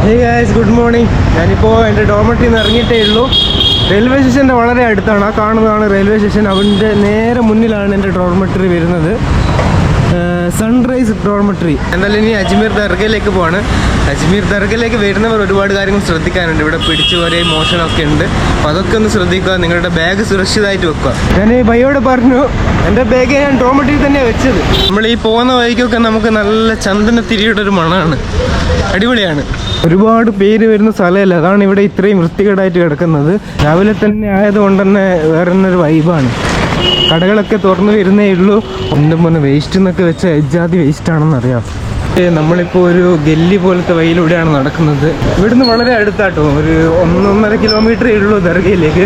Hey guys, good morning. ഞാനിപ്പോൾ എൻ്റെ ഡോർമെട്രിയിൽ നിന്ന് ഇറങ്ങിയിട്ടേ ഉള്ളൂ. റെയിൽവേ സ്റ്റേഷൻ്റെ വളരെ അടുത്താണ്. ആ കാണുന്നതാണ് റെയിൽവേ സ്റ്റേഷൻ. അവൻ്റെ നേരെ മുന്നിലാണ് എൻ്റെ ഡോർമെട്രി വരുന്നത്. Sunrise dormitory. എന്തായാലും ഇനി അജ്മീർ ദർഗയിലേക്ക് പോവാണ്. അജ്മീർ ദർഗയിലേക്ക് വരുന്നവർ ഒരുപാട് കാര്യങ്ങൾ ശ്രദ്ധിക്കാനുണ്ട്. ഇവിടെ പിടിച്ചു വരെ മോഷണമൊക്കെ ഉണ്ട്. അപ്പോൾ അതൊക്കെ ഒന്ന് ശ്രദ്ധിക്കുക. നിങ്ങളുടെ ബാഗ് സുരക്ഷിതമായിട്ട് വെക്കുക. ഞാൻ ഈ ഭയോട് പറഞ്ഞു, എൻ്റെ ബാഗ് ഞാൻ ഡോർമെട്രിയിൽ തന്നെയാണ് വെച്ചത്. നമ്മൾ ഈ പോകുന്ന വഴിക്കൊക്കെ നമുക്ക് നല്ല ചന്ദനത്തിരിയുടെ ഒരു മണമാണ്. അടിപൊളിയാണ്. ഒരുപാട് പേര് വരുന്ന സ്ഥലമല്ല, അതാണ് ഇവിടെ ഇത്രയും വൃത്തികേടായിട്ട് കിടക്കുന്നത്. രാവിലെ തന്നെ ആയതുകൊണ്ട് തന്നെ വേറെ ഒരു വൈബാണ്. കടകളൊക്കെ തുറന്നു വരുന്നേ ഉള്ളൂ. ഒന്നും മുന്നേ വേസ്റ്റ് എന്നൊക്കെ വെച്ച എജ്ജാതി വേസ്റ്റ് ആണെന്ന് അറിയാം. നമ്മളിപ്പോൾ ഒരു ഗല്ലി പോലത്തെ വഴിയിലൂടെയാണ് നടക്കുന്നത്. ഇവിടുന്ന് വളരെ അടുത്താട്ടോ, ഒരു 1.5 കിലോമീറ്ററേ ഉള്ളൂ ദർഗയിലേക്ക്.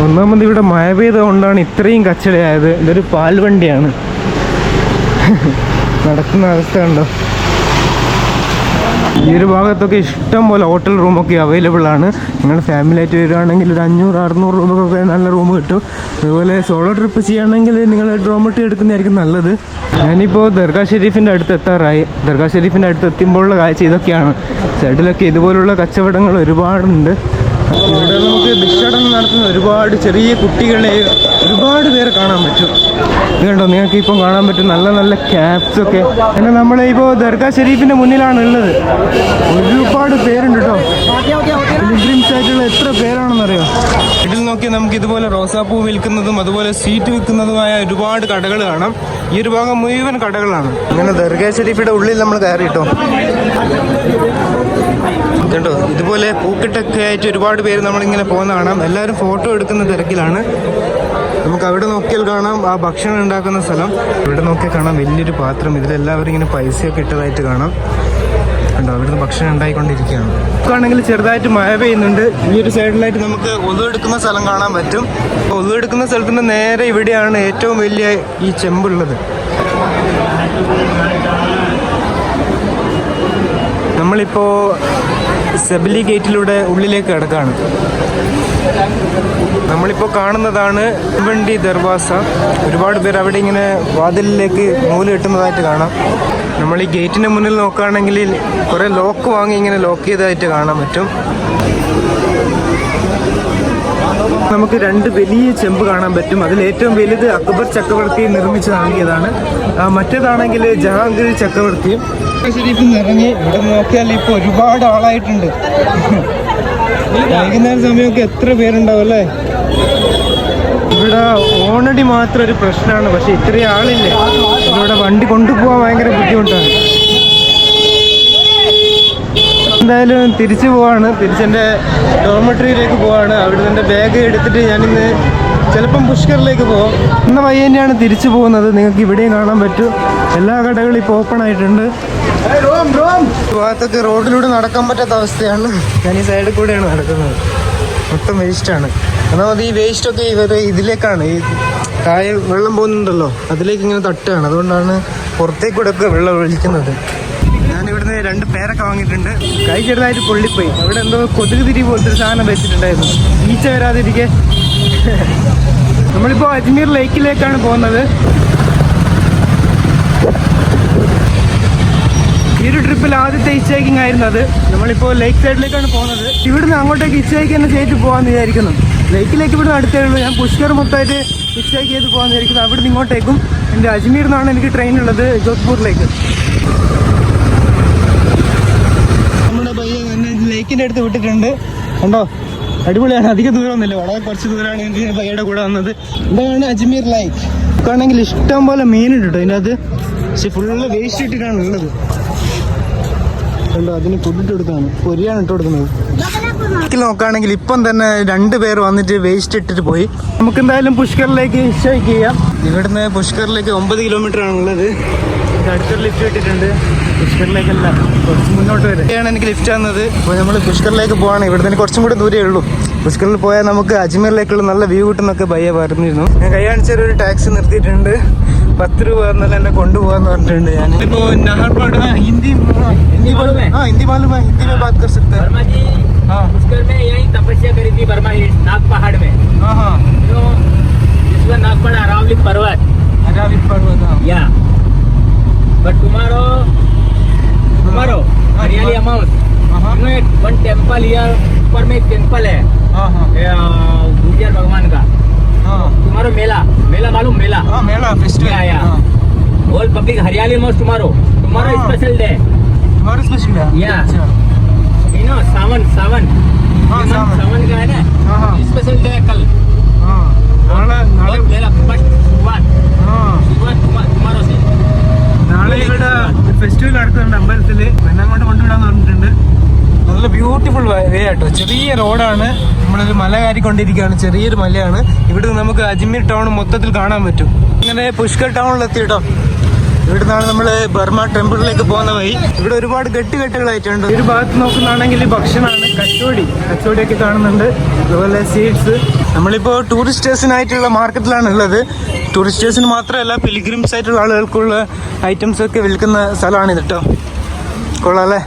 ഒന്നാമത് ഇവിടെ മഴ പെയ്ത കൊണ്ടാണ് ഇത്രയും കച്ചടയായത്. ഇതൊരു പാൽവണ്ടിയാണ്. നടക്കുന്ന അവസ്ഥ കണ്ടോ. ഈ ഒരു ഭാഗത്തൊക്കെ ഇഷ്ടം പോലെ ഹോട്ടൽ റൂമൊക്കെ അവൈലബിൾ ആണ്. നിങ്ങൾ ഫാമിലി ആയിട്ട് വരികയാണെങ്കിൽ ഒരു 500-600 രൂപക്കൊക്കെ നല്ല റൂം കിട്ടും. അതുപോലെ സോളോ ട്രിപ്പ് ചെയ്യുകയാണെങ്കിൽ നിങ്ങൾ ഡോർമെട്രി എടുക്കുന്നതായിരിക്കും നല്ലത്. ഞാനിപ്പോൾ ദർഗാ ഷെരീഫിൻ്റെ അടുത്ത് എത്താറായി. ദർഗാ ഷെരീഫിൻ്റെ അടുത്ത് എത്തുമ്പോഴുള്ള കാഴ്ച ഇതൊക്കെയാണ്. സൈഡിലൊക്കെ ഇതുപോലുള്ള കച്ചവടങ്ങൾ ഒരുപാടുണ്ട്. ഇവിടെ നമുക്ക് ഭിക്ഷാടനം നടത്തുന്ന ഒരുപാട് ചെറിയ കുട്ടികളെ ഒരുപാട് പേരെ കാണാൻ പറ്റും. ഇത് കണ്ടോ, നിങ്ങൾക്ക് ഇപ്പം കാണാൻ പറ്റും നല്ല നല്ല ക്യാപ്സ് ഒക്കെ. പിന്നെ നമ്മളിപ്പോൾ ദർഗാ ഷെരീഫിൻ്റെ മുന്നിലാണ് ഉള്ളത്. ഒരുപാട് പേരുണ്ട് കേട്ടോ. പിലിഗ്രിംസ് ആയിട്ടുള്ള എത്ര പേരാണെന്നറിയോ. ഇതിൽ നോക്കി നമുക്ക് ഇതുപോലെ റോസാപ്പൂ വിൽക്കുന്നതും അതുപോലെ സ്വീറ്റ് വിൽക്കുന്നതുമായ ഒരുപാട് കടകൾ കാണാം. ഈ ഒരു ഭാഗം മുഴുവൻ കടകളാണ്. അങ്ങനെ ദർഗാ ഷെരീഫിയുടെ ഉള്ളിൽ നമ്മൾ കയറിട്ടോ. കേട്ടോ, ഇതുപോലെ പൂക്കെട്ടൊക്കെ ആയിട്ട് ഒരുപാട് പേര് നമ്മളിങ്ങനെ പോകുന്ന കാണാം. എല്ലാവരും ഫോട്ടോ എടുക്കുന്ന തിരക്കിലാണ്. നമുക്ക് അവിടെ നോക്കിയാൽ കാണാം ആ ഭക്ഷണം ഉണ്ടാക്കുന്ന സ്ഥലം. ഇവിടെ നോക്കിയാൽ കാണാം വലിയൊരു പാത്രം. ഇതിലെല്ലാവരും ഇങ്ങനെ പൈസയൊക്കെ ഇട്ടതായിട്ട് കാണാം. കണ്ടോ, അവിടുന്ന് ഭക്ഷണം ഉണ്ടായിക്കൊണ്ടിരിക്കുകയാണ്. നമുക്കാണെങ്കിൽ ചെറുതായിട്ട് മഴ പെയ്യുന്നുണ്ട്. ഈ ഒരു സൈഡിലായിട്ട് നമുക്ക് ഒതു എടുക്കുന്ന സ്ഥലം കാണാൻ പറ്റും. ഒതു എടുക്കുന്ന സ്ഥലത്തിൻ്റെ നേരെ ഇവിടെയാണ് ഏറ്റവും വലിയ ഈ ചെമ്പുള്ളത്. നമ്മളിപ്പോൾ സെബലി ഗേറ്റിലൂടെ ഉള്ളിലേക്ക് കിടക്കുകയാണ്. നമ്മളിപ്പോൾ കാണുന്നതാണ് വണ്ടി ദർവാസ. ഒരുപാട് പേർ അവിടെ ഇങ്ങനെ വാതിലിലേക്ക് നൂല് കെട്ടുന്നതായിട്ട് കാണാം. നമ്മൾ ഈ ഗേറ്റിൻ്റെ മുന്നിൽ നോക്കുകയാണെങ്കിൽ കുറേ ലോക്ക് വാങ്ങി ഇങ്ങനെ ലോക്ക് ചെയ്തതായിട്ട് കാണാൻ പറ്റും. നമുക്ക് 2 വലിയ ചെമ്പ് കാണാൻ പറ്റും. അതിൽ ഏറ്റവും വലുത് അക്ബർ ചക്രവർത്തി നിർമ്മിച്ച് നൽകിയതാണ്. മറ്റേതാണെങ്കിൽ ജഹാംഗീർ ചക്രവർത്തിയും. ഷെരീഫിൽ നിന്ന് ഇറങ്ങി ഇവിടെ നോക്കിയാൽ ഇപ്പോൾ ഒരുപാട് ആളായിട്ടുണ്ട്. വൈകുന്നേരം സമയമൊക്കെ എത്ര പേരുണ്ടാവും അല്ലേ. ഇവിടെ ഓണടി മാത്രം ഒരു പ്രശ്നമാണ്, പക്ഷെ ഇത്രയും ആളില്ലേ. ഇവിടെ വണ്ടി കൊണ്ടുപോകാൻ ഭയങ്കര ബുദ്ധിമുട്ടാണ്. എന്തായാലും തിരിച്ചു പോവാണ്. തിരിച്ചെൻ്റെ ഡോർമെട്രിയിലേക്ക് പോവാണ്. അവിടെ എൻ്റെ ബാഗ് എടുത്തിട്ട് ഞാനിന്ന് ചിലപ്പം പുഷ്കറിലേക്ക് പോകും. ഇന്ന വഴി തന്നെയാണ് തിരിച്ചു പോകുന്നത്. നിങ്ങൾക്ക് ഇവിടെയും കാണാൻ പറ്റും എല്ലാ കടകളും ഇപ്പോൾ ഓപ്പൺ ആയിട്ടുണ്ട്. ഭാഗത്തൊക്കെ റോഡിലൂടെ നടക്കാൻ പറ്റാത്ത അവസ്ഥയാണ്. ഞാൻ ഈ സൈഡിൽ കൂടെയാണ് നടക്കുന്നത്. മൊത്തം വേസ്റ്റാണ്. ഒന്നാമത് ഈ വേസ്റ്റൊക്കെ ഇതിലേക്കാണ്, ഈ കായൽ വെള്ളം പോകുന്നുണ്ടല്ലോ അതിലേക്ക് ഇങ്ങനെ തട്ടുകയാണ്. അതുകൊണ്ടാണ് പുറത്തേക്കൂടെ ഒക്കെ വെള്ളം ഒഴിക്കുന്നത്. ഞാനിവിടുന്ന് 2 പേരൊക്കെ വാങ്ങിയിട്ടുണ്ട്. കൈ ചെറുതായിട്ട് പൊള്ളിപ്പോയി. അവിടെ എന്തോ കൊതുക് തിരി പോലത്തെ ഒരു സാധനം വെച്ചിട്ടുണ്ടായിരുന്നു, ഈച്ച വരാതിരിക്കെ. നമ്മളിപ്പോൾ അജ്മീർ ലേക്കിലേക്കാണ് പോകുന്നത്. ഈ ഒരു ട്രിപ്പിൽ ആദ്യത്തെ ഹിച്ച് ആയിരുന്നു അത്. നമ്മളിപ്പോൾ ലേക്ക് സൈഡിലേക്കാണ് പോകുന്നത്. ഇവിടുന്ന് അങ്ങോട്ടേക്ക് ഹിച്ച് ഹൈക്ക് തന്നെ ചെയ്തിട്ട് പോകാമെന്ന് വിചാരിക്കുന്നു. ലേക്കിലേക്ക് ഇവിടുന്ന് അടുത്തേ ഉള്ളൂ. ഞാൻ പുഷ്കർ മൊത്തമായിട്ട് ഹിച്ച് ഹൈക്ക് ചെയ്ത് പോകാമെന്ന് വിചാരിക്കുന്നു. അവിടുന്ന് ഇങ്ങോട്ടേക്കും. എൻ്റെ അജ്മീർ നിന്നാണ് എനിക്ക് ട്രെയിൻ ഉള്ളത് ജോധ്പൂരിലേക്ക്. നമ്മുടെ പയ്യ തന്നെ ലേക്കിൻ്റെ അടുത്ത് വിട്ടിട്ടുണ്ട്. കണ്ടോ, അടിപൊളിയാണ്. അധികം ദൂരമൊന്നുമില്ല, വളരെ കുറച്ച് ദൂരമാണ് എനിക്ക് പയ്യയുടെ കൂടെ വന്നത്. ഇതാണ് അജ്മീർ ലേക്ക്. നമുക്കാണെങ്കിൽ ഇഷ്ടം പോലെ മീനുണ്ട് കേട്ടോ ഇതിൻ്റെ അത്. പക്ഷെ ഫുള്ള് വേസ്റ്റ് ഇട്ടിട്ടാണ് ഉള്ളത്. കണ്ടോ, അതിന് ഫുഡിട്ട് കൊടുക്കാണ്, പൊരിയാണ് ഇട്ട് കൊടുക്കുന്നത്. നോക്കുകയാണെങ്കിൽ ഇപ്പം തന്നെ 2 പേർ വന്നിട്ട് വേസ്റ്റ് ഇട്ടിട്ട് പോയി. നമുക്ക് എന്തായാലും പുഷ്കറിലേക്ക് ഹിച്ച് ചെയ്യാം. ഇവിടുന്ന് പുഷ്കറിലേക്ക് 9 കിലോമീറ്റർ ആണുള്ളത്. അടുത്തൊരു ലിഫ്റ്റ് ഇട്ടിട്ടുണ്ട്. പുഷ്കറിലേക്കല്ല, കുറച്ച് മുന്നോട്ട് വരെയാണ് എനിക്ക് ലിഫ്റ്റ് വന്നത്. അപ്പോൾ നമ്മൾ പുഷ്കറിലേക്ക് പോവാണ്. ഇവിടെ നിന്ന് കുറച്ചും കൂടി ദൂരേ ഉള്ളൂ. പുഷ്കറിൽ പോയാൽ നമുക്ക് അജ്മീറിലേക്കുള്ള നല്ല വ്യൂ കിട്ടുന്നൊക്കെ ഭയ്യ പറഞ്ഞിരുന്നു. ഞാൻ കൈ കാണിച്ചൊരു ടാക്സി നിർത്തിയിട്ടുണ്ട്. 10 രൂപ എന്നല്ല എന്നെ കൊണ്ടുപോകാന്ന് പറഞ്ഞിട്ടുണ്ട്. ഞാൻ ഇപ്പോ നഹർപാട് ഹിന്ദി ഹിന്ദി मालूम है, हिंदी में बात कर सकते हैं. हाँ, पुष्कर में यही तपस्या करी थी बर्मा नाग पहाड़ में. हाँ, जिसमें नाग पहाड़ अरावली पर्वत. या बट tomorrow हरियाली अमाउंट टेम्पल यार ऊपर में एक टेम्पल है हाँ हाँ गुर्जर भगवान का हाँ तुम्हारो मेला मेला मालूम मेला हाँ मेला फेस्टिवल आया हाँ ऑल पब्लिक हरियाली मस्त तुम्हारो हाँ। स्पेशल डे तुम्हारा स्पेशल है या अच्छा यू नो सावन हाँ, सावन। सावन का है ना हाँ हाँ स्पेशल डे कल हाँ നാളെ നാളെ और मेला फर्स्ट शुरुआत ആ तुम्हारो से നാളെ ഇവിടെ ഫെസ്റ്റിവൽ നടക്കുന്നുണ്ട് അമ്പലത്തിൽ എന്നെ അങ്ങോട്ട് കൊണ്ടുവിടാന്ന് പറഞ്ഞിട്ടുണ്ട് നല്ല ബ്യൂട്ടിഫുൾ വേ ആട്ടോ ചെറിയ റോഡാണ് നമ്മളൊരു മല കയറിക്കൊണ്ടിരിക്കുകയാണ് ചെറിയൊരു മലയാണ് ഇവിടെ നിന്ന് നമുക്ക് അജ്മീർ ടൗൺ മൊത്തത്തിൽ കാണാൻ പറ്റും ഇങ്ങനെ പുഷ്കർ ടൗണിലെത്തി കേട്ടോ ഇവിടെ നിന്നാണ് നമ്മൾ ബർമ ടെമ്പിളിലേക്ക് പോകുന്ന വഴി ഇവിടെ ഒരുപാട് കെട്ടുകളായിട്ടുണ്ട് ഒരു ഭാഗത്ത് നോക്കുന്നതാണെങ്കിൽ ഭക്ഷണമാണ് കച്ചോടിയൊക്കെ കാണുന്നുണ്ട് അതുപോലെ സീഡ്സ് നമ്മളിപ്പോൾ ടൂറിസ്റ്റേഴ്സിനായിട്ടുള്ള മാർക്കറ്റിലാണ് ഉള്ളത് ടൂറിസ്റ്റേഴ്സിന് മാത്രമല്ല പിലിഗ്രിംസ് ആയിട്ടുള്ള ആളുകൾക്കുള്ള ഐറ്റംസ് ഒക്കെ വിൽക്കുന്ന സ്ഥലമാണിത് കേട്ടോ കൊള്ളാല്ലേ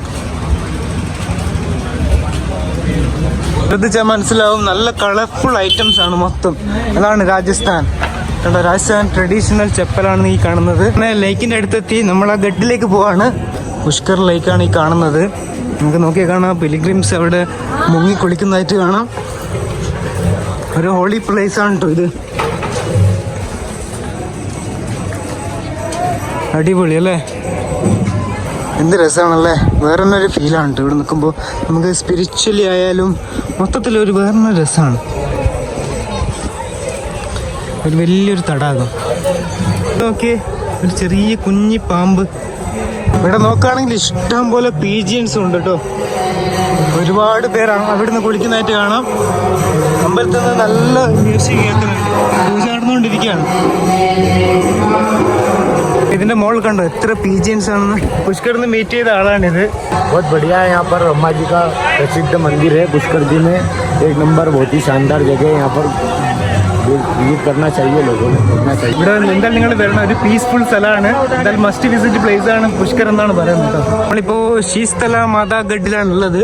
ശ്രദ്ധിച്ചാൽ മനസ്സിലാവും നല്ല കളർഫുൾ ഐറ്റംസ് ആണ് മൊത്തം അതാണ് രാജസ്ഥാൻ കണ്ടോ രാജസ്ഥാൻ ട്രഡീഷണൽ ചെപ്പലാണ് ഈ കാണുന്നത് പിന്നെ ലേക്കിൻ്റെ അടുത്തെത്തി നമ്മൾ ആ ഗഡിലേക്ക് പോവാണ് പുഷ്കർ ലേക്കാണ് ഈ കാണുന്നത് നമുക്ക് നോക്കിയാൽ കാണാം പിലിഗ്രിംസ് അവിടെ മുങ്ങി കുളിക്കുന്നതായിട്ട് കാണാം ഒരു ഹോളി പ്ലേസ് ആണ് കേട്ടോ ഇത് അടിപൊളി അല്ലേ എന്ത് രസമാണല്ലേ വേറെ തന്നെ ഒരു ഫീലാണ് കേട്ടോ ഇവിടെ നിൽക്കുമ്പോൾ നമുക്ക് സ്പിരിച്വലി ആയാലും മൊത്തത്തിലൊരു വേറെ തന്നെ രസമാണ് ഒരു വലിയൊരു തടാകം ഓക്കെ ഒരു ചെറിയ കുഞ്ഞി പാമ്പ് ഇവിടെ നോക്കുകയാണെങ്കിൽ ഇഷ്ടം പോലെ പീജിയൻസും ഉണ്ട് കേട്ടോ ഒരുപാട് പേർ അവിടെ നിന്ന് കുളിക്കുന്നതായിട്ട് കാണാം അമ്പലത്തിൽ നിന്ന് നല്ല മ്യൂസിക് കേൾക്കുന്നുണ്ട് പൂജ നടന്നുകൊണ്ടിരിക്കുകയാണ് ഇതിന്റെ മോൾ കണ്ടോ എത്ര പീജിയൻസ് ആണെന്ന് പുഷ്കർ നിന്ന് മീറ്റ് ചെയ്ത ആളാണിത് बहुत बढ़िया है यहाँ पर ब्रह्मा जी का प्रसिद्ध मंदिर है पुष्कर जी में एक नंबर बहुत ही शानदार जगह है यहाँ पर विजिट करना चाहिए लोगों ने देखना चाहिए ഇവിടെ എന്തായാലും നിങ്ങൾ വരണം ഒരു പീസ്ഫുൾ സ്ഥലമാണ് എന്തായാലും മസ്റ്റ് വിസിറ്റ് പ്ലേസ് ആണ് പുഷ്കർ എന്നാണ് പറയുന്നത് കേട്ടോ നമ്മളിപ്പോൾ ശീസ്തല മാതാ ഗഡിലാണ് ഉള്ളത്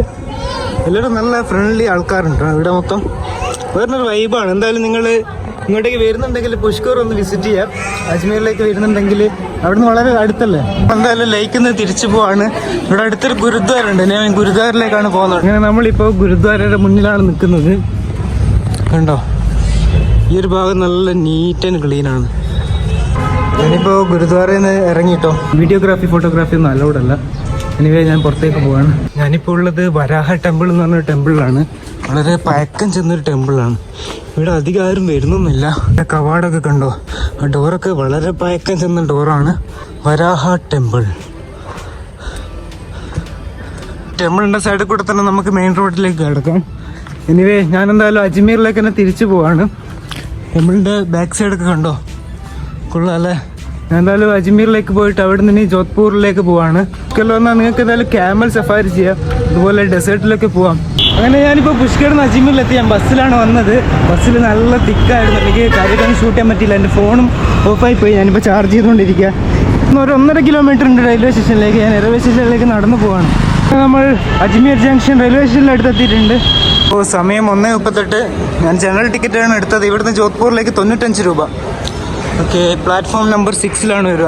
എല്ലാവരും നല്ല ഫ്രണ്ട്ലി ആൾക്കാരുണ്ട് ഇവിടെ മൊത്തം വേറൊരു വൈബാണ് എന്തായാലും നിങ്ങൾ ഇങ്ങോട്ടേക്ക് വരുന്നുണ്ടെങ്കിൽ പുഷ്കർ ഒന്ന് വിസിറ്റ് ചെയ്യാം അജ്മീറിലേക്ക് വരുന്നുണ്ടെങ്കിൽ അവിടുന്ന് വളരെ അടുത്തല്ലേ എന്തായാലും ലേക്കിൽ നിന്ന് തിരിച്ചു പോവാണ് ഇവിടെ അടുത്തൊരു ഗുരുദ്വാര ഉണ്ട് ഞാൻ ഗുരുദ്വാരയിലേക്കാണ് പോകുന്നത് അങ്ങനെ നമ്മളിപ്പോൾ ഗുരുദ്വാരയുടെ മുന്നിലാണ് നിൽക്കുന്നത് കണ്ടോ ഈ ഒരു ഭാഗം നല്ല നീറ്റ് ആൻഡ് ക്ലീൻ ആണ് ഞാനിപ്പോൾ ഗുരുദ്വാരയിൽ നിന്ന് ഇറങ്ങിട്ടോ വീഡിയോഗ്രാഫി ഫോട്ടോഗ്രാഫി ഒന്നും അലൗഡ് അല്ല എനിവേ ഞാൻ പുറത്തേക്ക് പോവാണ് ഞാനിപ്പോൾ ഉള്ളത് വരാഹ ടെമ്പിൾ എന്ന് പറഞ്ഞ ടെമ്പിളിലാണ് വളരെ പഴക്കം ചെന്നൊരു ടെമ്പിളാണ് ഇവിടെ അധികം ആരും വരുന്നൊന്നുമില്ല കവാടൊക്കെ കണ്ടോ ആ ഡോറൊക്കെ വളരെ പഴക്കം ചെന്ന ഡോറാണ് വരാഹ ടെമ്പിൾ ടെമ്പിളിൻ്റെ സൈഡിൽ കൂടെ തന്നെ നമുക്ക് മെയിൻ റോഡിലേക്ക് കിടക്കാം എനിവേ ഞാൻ എന്തായാലും അജ്മീറിലേക്ക് തന്നെ തിരിച്ചു പോവാണ് ടെമ്പിളിൻ്റെ ബാക്ക് സൈഡൊക്കെ കണ്ടോ കൊള്ളാം അല്ലേ ഞാൻ എന്തായാലും അജ്മീറിലേക്ക് പോയിട്ട് അവിടെ നിന്ന് ഇനി ജോധ്പൂരിലേക്ക് പോവാണ് പുഷ്കറിൽ വന്നാൽ നിങ്ങൾക്ക് എന്തായാലും ക്യാമൽ സഫാരി ചെയ്യാം അതുപോലെ ഡെസേർട്ടിലൊക്കെ പോവാം അങ്ങനെ ഞാനിപ്പോൾ പുഷ്കറിൽ നിന്ന് അജ്മീറിലെത്തി ഞാൻ ബസ്സിലാണ് വന്നത് ബസ്സിൽ നല്ല തിക്കായിരുന്നു എനിക്ക് കാര്യമൊന്നും ഷൂട്ട് ചെയ്യാൻ പറ്റിയില്ല എൻ്റെ ഫോണും ഓഫായി പോയി ഞാനിപ്പോൾ ചാർജ് ചെയ്തുകൊണ്ടിരിക്കുക ഒരു 1.5 കിലോമീറ്റർ ഉണ്ട് റെയിൽവേ സ്റ്റേഷനിലേക്ക് ഞാൻ റെയിൽവേ സ്റ്റേഷനിലേക്ക് നടന്നു പോവാണ് നമ്മൾ അജ്മീർ ജംഗ്ഷൻ റെയിൽവേ സ്റ്റേഷനിൽ അടുത്തെത്തിയിട്ടുണ്ട് ഇപ്പോൾ സമയം 1:38 ഞാൻ ജനറൽ ടിക്കറ്റാണ് എടുത്തത് ഇവിടുന്ന് ജോധ്പൂരിലേക്ക് 95 രൂപ ഓക്കെ പ്ലാറ്റ്ഫോം നമ്പർ 6 വരിക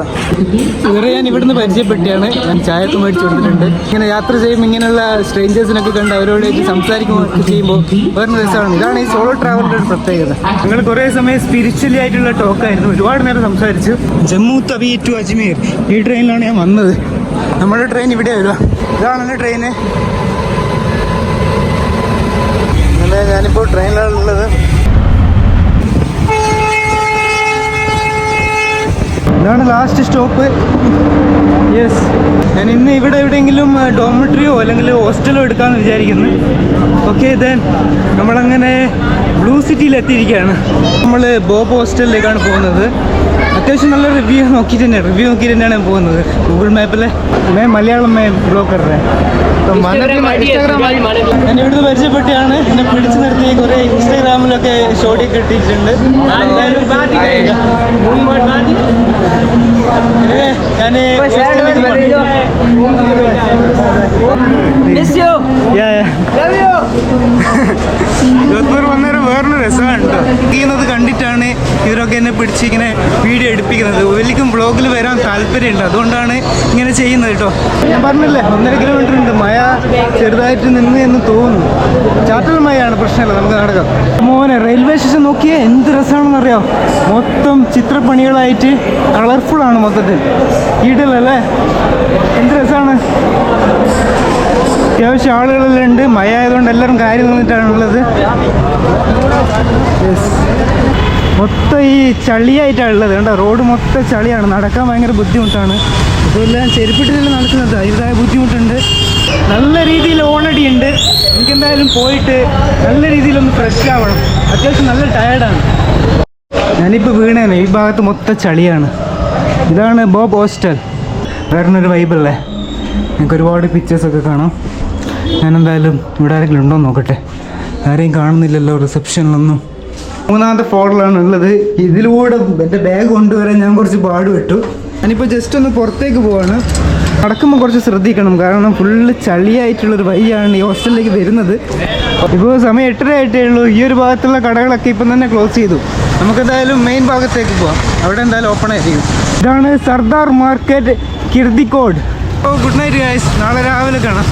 ഇവരെ ഞാൻ ഇവിടുന്ന് പരിചയപ്പെട്ടാണ് ഞാൻ ചായയൊക്കെ മേടിച്ച് കൊടുത്തിട്ടുണ്ട് ഇങ്ങനെ യാത്ര ചെയ്യുമ്പോൾ ഇങ്ങനെയുള്ള സ്ട്രേഞ്ചേഴ്സിനൊക്കെ കണ്ട് അവരോട് സംസാരിക്കുകയൊക്കെ ചെയ്യുമ്പോൾ വേറെ രസമാണ് ഇതാണ് ഈ സോളോ ട്രാവലിൻ്റെ ഒരു പ്രത്യേകത ഞങ്ങൾ കുറേ സമയം സ്പിരിച്വലി ആയിട്ടുള്ള ടോക്കായിരുന്നു ഒരുപാട് നേരം സംസാരിച്ചു ജമ്മു തവി ടു അജ്മീർ ഈ ട്രെയിനിലാണ് ഞാൻ വന്നത് നമ്മുടെ ട്രെയിൻ ഇവിടെ വരിക ഇതാണല്ലോ ട്രെയിന് അങ്ങനെ ഞാനിപ്പോൾ ട്രെയിനിലാണ് ഉള്ളത് ഇതാണ് ലാസ്റ്റ് സ്റ്റോപ്പ് യെസ് ഞാൻ ഇന്ന് ഇവിടെ എവിടെയെങ്കിലും ഡോമിട്രിയോ അല്ലെങ്കിൽ ഹോസ്റ്റലോ എടുക്കാമെന്ന് വിചാരിക്കുന്നു ഓക്കെ ദെൻ നമ്മളങ്ങനെ ബ്ലൂ സിറ്റിയിൽ എത്തിയിരിക്കുകയാണ് നമ്മൾ ബോബ് ഹോസ്റ്റലിലേക്കാണ് പോകുന്നത് അത്യാവശ്യം നല്ല റിവ്യൂ നോക്കിയിട്ട് തന്നെയാണ് പോകുന്നത് ഗൂഗിൾ മാപ്പിലെ മലയാളം ബ്ലോഗ് കറേ ഞാൻ ഇവിടുന്ന് പരിചയപ്പെട്ടാണ് എന്നെ പിടിച്ചു നിർത്തി കുറേ ഇൻസ്റ്റാഗ്രാമിലൊക്കെ ഷോട്ടൊക്കെ ഇട്ടിട്ടുണ്ട് ജോധ്പൂർ വന്നേരം വേറൊരു രസമാണ് കേട്ടോ. ചെയ്യുന്നത് കണ്ടിട്ടാണ് ഇവരൊക്കെ എന്നെ പിടിച്ചിങ്ങനെ വീഡിയോ എടുപ്പിക്കുന്നത്. ഒരിക്കലും വ്ളോഗിൽ വരാൻ താല്പര്യമുണ്ട്, അതുകൊണ്ടാണ് ഇങ്ങനെ ചെയ്യുന്നത് കേട്ടോ. ഞാൻ പറഞ്ഞില്ലേ 1.5 കിലോമീറ്റർ ഉണ്ട്. മഴ ചെറുതായിട്ട് നിന്ന് എന്ന് തോന്നുന്നു. ചാറ്റൽ മഴയാണ്, പ്രശ്നമല്ല, നമുക്ക് നടക്കാം. മോനെ റെയിൽവേ സ്റ്റേഷൻ നോക്കിയാൽ എന്ത് രസമാണെന്ന് അറിയാം. മൊത്തം ചിത്രപ്പണികളായിട്ട് കളർഫുള്ളാണ് മൊത്തത്തിൽ. ഈടലല്ലേ, എന്ത് രസമാണ്. അത്യാവശ്യം ആളുകളെല്ലാം ഉണ്ട്. മഴ ആയതുകൊണ്ട് എല്ലാവരും കാര്യം നിന്നിട്ടാണുള്ളത്. മൊത്തം ഈ ചളിയായിട്ടാണ് ഉള്ളത് കണ്ടോ. റോഡ് മൊത്തം ചളിയാണ്, നടക്കാൻ ഭയങ്കര ബുദ്ധിമുട്ടാണ്. ഇതെല്ലാം ചെരുപ്പിട്ടില്ല നടക്കുന്നത്, അതിൻ്റെതായ ബുദ്ധിമുട്ടുണ്ട്. നല്ല രീതിയിൽ ഓണടിയുണ്ട്. എനിക്കെന്തായാലും പോയിട്ട് നല്ല രീതിയിലൊന്ന് ഫ്രഷ് ആവണം. അത്യാവശ്യം നല്ല ടയേർഡാണ്. ഞാനിപ്പോൾ വീണേനെ, ഈ ഭാഗത്ത് മൊത്തം ചളിയാണ്. ഇതാണ് ബോബ് ഹോസ്റ്റൽ. വേറൊരു വൈബല്ലേ. നിങ്ങൾക്ക് ഒരുപാട് പിക്ചേഴ്സൊക്കെ കാണാം. ഞാനെന്തായാലും ഇവിടെ ആരെങ്കിലും ഉണ്ടോ എന്ന് നോക്കട്ടെ. ആരെയും കാണുന്നില്ലല്ലോ റിസപ്ഷനിലൊന്നും. 3ാമത്തെ ഫ്ലോറിലാണ് ഉള്ളത്. ഇതിലൂടെ എൻ്റെ ബാഗ് കൊണ്ടുവരാൻ ഞാൻ കുറച്ച് പാടുപെട്ടു. ഞാനിപ്പോൾ ജസ്റ്റ് ഒന്ന് പുറത്തേക്ക് പോവാണ്. നടക്കുമ്പോൾ കുറച്ച് ശ്രദ്ധിക്കണം, കാരണം ഫുള്ള് ചളിയായിട്ടുള്ളൊരു വഴിയാണ് ഈ ഹോസ്റ്റലിലേക്ക് വരുന്നത്. ഇപ്പോൾ സമയം 8:30 ആയിട്ടേ ഉള്ളൂ. ഈ ഒരു ഭാഗത്തുള്ള കടകളൊക്കെ ഇപ്പം തന്നെ ക്ലോസ് ചെയ്തു. നമുക്കെന്തായാലും മെയിൻ ഭാഗത്തേക്ക് പോവാം. അവിടെ എന്തായാലും ഓപ്പൺ ആയിരിക്കും. ഇതാണ് സർദാർ മാർക്കറ്റ്, കിർദിക്കോട്. അപ്പോൾ ഗുഡ് നൈറ്റ് ഗൈസ്, നാളെ രാവിലെ കാണാം.